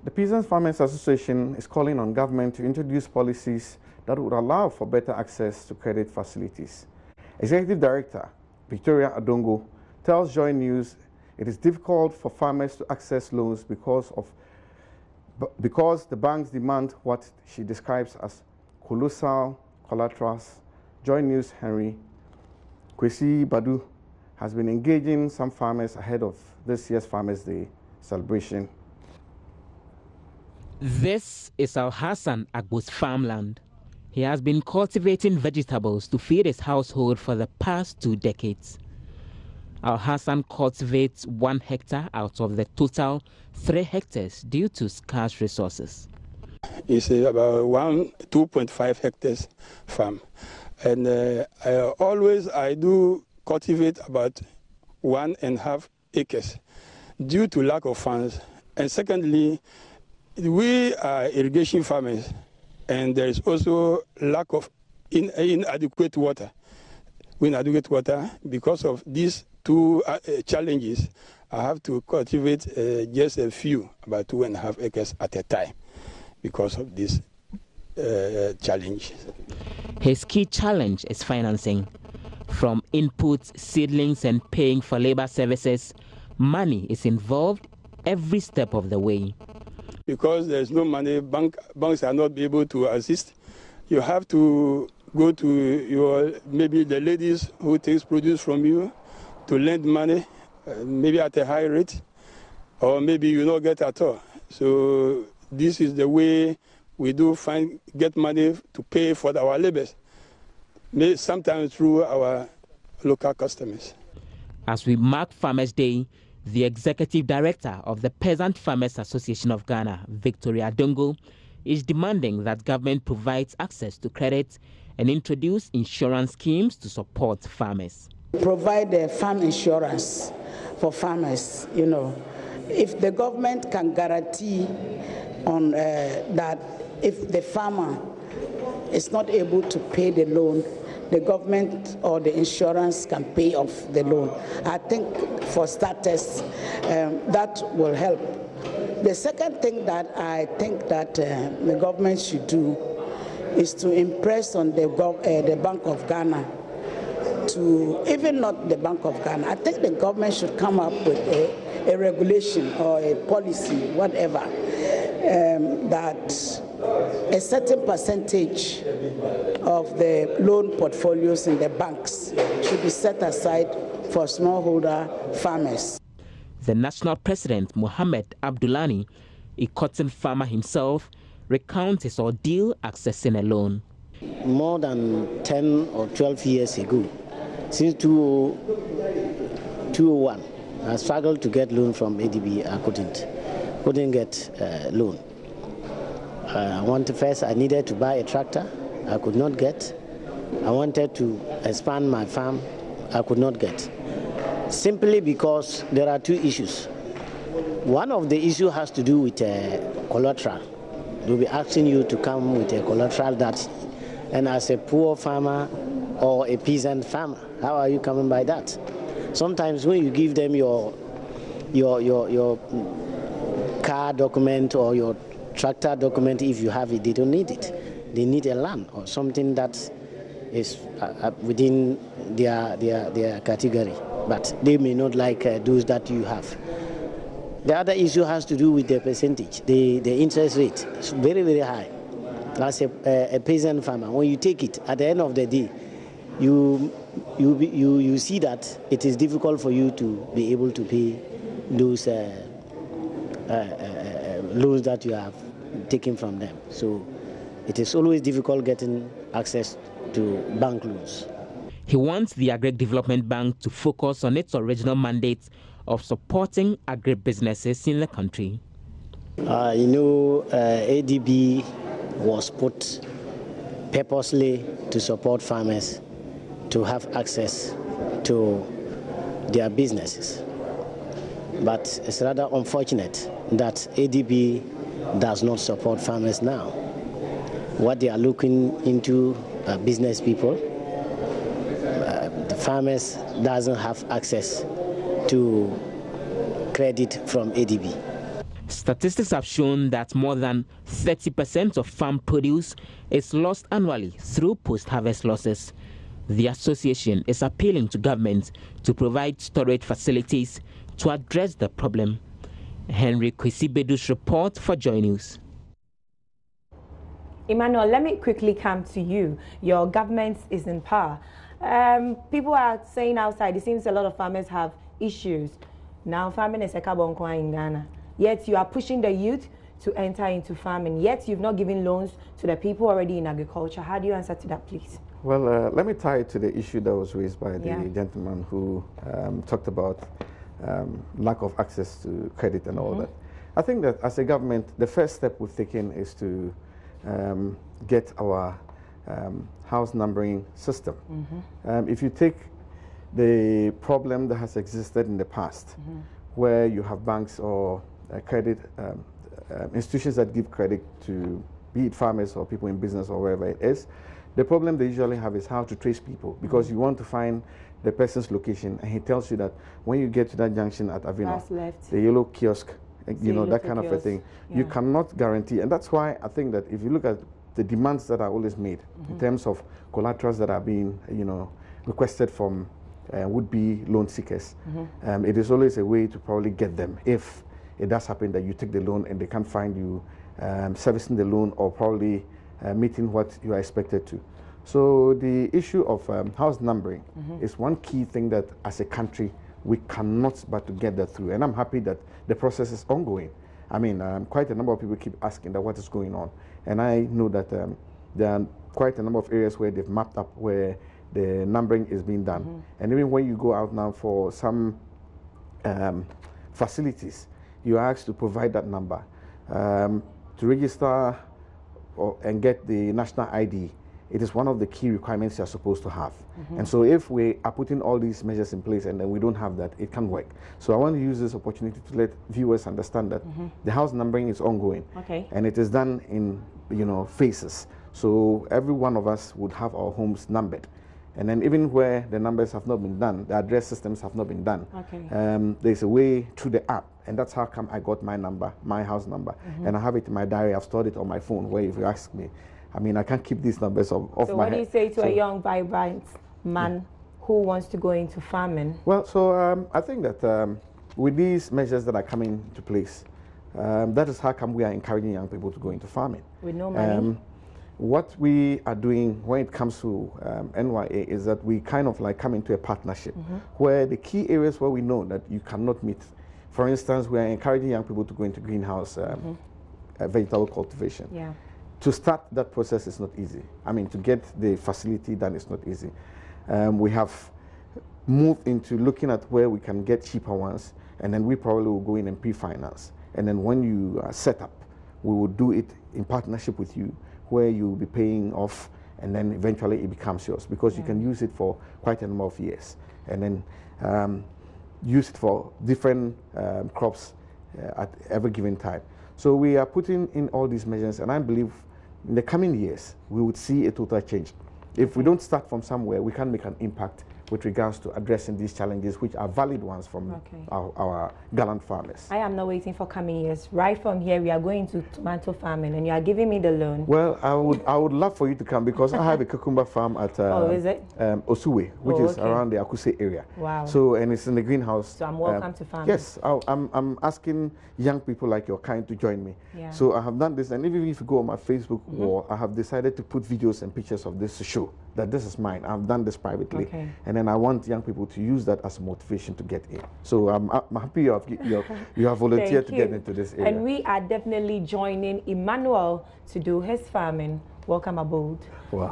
The Peasants Farmers Association is calling on government to introduce policies that would allow for better access to credit facilities. Executive Director Victoria Adongo tells Joy News it is difficult for farmers to access loans because the banks demand what she describes as colossal collaterals. Joy News Henry Kwesi Badu has been engaging some farmers ahead of this year's Farmers' Day celebration. This is Al-Hassan Agbo's farmland. He has been cultivating vegetables to feed his household for the past 2 decades. Al-Hassan cultivates 1 hectare out of the total 3 hectares due to scarce resources. It's about 2.5 hectares farm. And I do cultivate about 1.5 acres due to lack of funds. And secondly, we are irrigation farmers, and there is also lack of inadequate water. Inadequate water, because of these 2 challenges, I have to cultivate just a few, about 2.5 acres at a time, because of this challenge. His key challenge is financing. From inputs, seedlings, and paying for labor services, money is involved every step of the way. Because there's no money, banks are not able to assist. You have to go to maybe the ladies who takes produce from you to lend money, maybe at a high rate, or maybe you don't get at all. So this is the way we do get money to pay for our labors, sometimes through our local customers. As we mark Farmers' Day, the Executive Director of the Peasant Farmers Association of Ghana, Victoria Adongo, is demanding that government provides access to credit and introduce insurance schemes to support farmers. Provide farm insurance for farmers. If the government can guarantee on that if the farmer is not able to pay the loan, the government or the insurance can pay off the loan. I think for starters, that will help. The second thing that I think that the government should do is to impress on the Bank of Ghana, to even not the Bank of Ghana. I think the government should come up with a regulation or a policy, whatever, that a certain percentage of the loan portfolios in the banks should be set aside for smallholder farmers. The national president, Mohamed Abdullani, a cotton farmer himself, recounts his ordeal accessing a loan. More than 10 or 12 years ago, since 2001, I struggled to get loan from ADB. I couldn't get loan. I needed to buy a tractor. I could not get. I wanted to expand my farm. I could not get. Simply because there are 2 issues. One of the issues has to do with collateral. They'll be asking you to come with a collateral and as a poor farmer or a peasant farmer, how are you coming by that? Sometimes when you give them your car document or your tractor document, if you have it, they don't need it. They need a land or something that is within their category, but they may not like those that you have. The other issue has to do with the percentage. The interest rate is very, very high. As a peasant farmer, when you take it, at the end of the day, you see that it is difficult for you to be able to pay those loans that you have taken from them. So it is always difficult getting access to bank loans. He wants the Agri-Development Bank to focus on its original mandate of supporting agri-businesses in the country. ADB was put purposely to support farmers to have access to their businesses. But it's rather unfortunate that ADB does not support farmers now. What they are looking into are business people. The farmers doesn't have access to credit from ADB. Statistics have shown that more than 30% of farm produce is lost annually through post-harvest losses. The association is appealing to government to provide storage facilities to address the problem. Henry Kwesibedu's report for Joy News. Emmanuel, let me quickly come to you. Your government is in power. People are saying outside, it seems a lot of farmers have issues. Now farming is a kabonkwa in Ghana. Yet you are pushing the youth to enter into farming. Yet you've not given loans to the people already in agriculture. How do you answer to that, please? Well, let me tie it to the issue that was raised by the gentleman who talked about lack of access to credit and all that. I think that as a government, the first step we've taken is to get our house numbering system. If you take the problem that has existed in the past, where you have banks or credit institutions that give credit to be it farmers or people in business or wherever it is, the problem they usually have is how to trace people, because you want to find the person's location, and he tells you that when you get to that junction at Avino, the yellow kiosk, you know, that kind of a thing, you cannot guarantee. And that's why I think that if you look at the demands that are always made in terms of collaterals that are being, you know, requested from would-be loan seekers, it is always a way to probably get them if it does happen that you take the loan and they can't find you servicing the loan or probably meeting what you are expected to. So the issue of house numbering is one key thing that as a country we cannot but to get that through. And I'm happy that the process is ongoing. I mean, quite a number of people keep asking that what is going on. And I know that there are quite a number of areas where they've mapped up where the numbering is being done. And even when you go out now for some facilities, you are asked to provide that number. To register and get the national ID, it is one of the key requirements you are supposed to have. And so if we are putting all these measures in place and then we don't have that, it can't work. So I want to use this opportunity to let viewers understand that the house numbering is ongoing. And it is done in, you know, phases. So every one of us would have our homes numbered. And then even where the numbers have not been done, the address systems have not been done, there's a way through the app. And that's how come I got my number, my house number. And I have it in my diary. I've stored it on my phone, where if you ask me, I mean, I can't keep these numbers off my head. So what do you say to a young, vibrant man who wants to go into farming? Well, so I think that with these measures that are coming into place, that is how come we are encouraging young people to go into farming. With no money? What we are doing when it comes to NYA is that we kind of like come into a partnership where the key areas where we know that you cannot meet, for instance, we are encouraging young people to go into greenhouse vegetable cultivation. To start that process is not easy. I mean, to get the facility done is not easy. We have moved into looking at where we can get cheaper ones, and then we probably will go in and pre-finance. And then when you are set up, we will do it in partnership with you, where you will be paying off, and then eventually it becomes yours, because you can use it for quite a number of years, and then use it for different crops at every given time. So we are putting in all these measures, and I believe in the coming years we would see a total change. If we don't start from somewhere, we can make an impact with regards to addressing these challenges, which are valid ones from our gallant farmers. I am not waiting for coming years. Right from here, we are going to tomato farming, and you are giving me the loan. Well, I would love for you to come, because I have a cucumber farm at Osuwe, which is around the Akuse area. Wow. So, and it's in the greenhouse. So I'm welcome to farm. Yes, I'm asking young people like your kind to join me. So I have done this, and even if you go on my Facebook wall, I have decided to put videos and pictures of this to show that this is mine. I've done this privately, and then I want young people to use that as motivation to get in. So I'm happy you have volunteered to get into this area. And we are definitely joining Emmanuel to do his farming. Welcome aboard. Wow.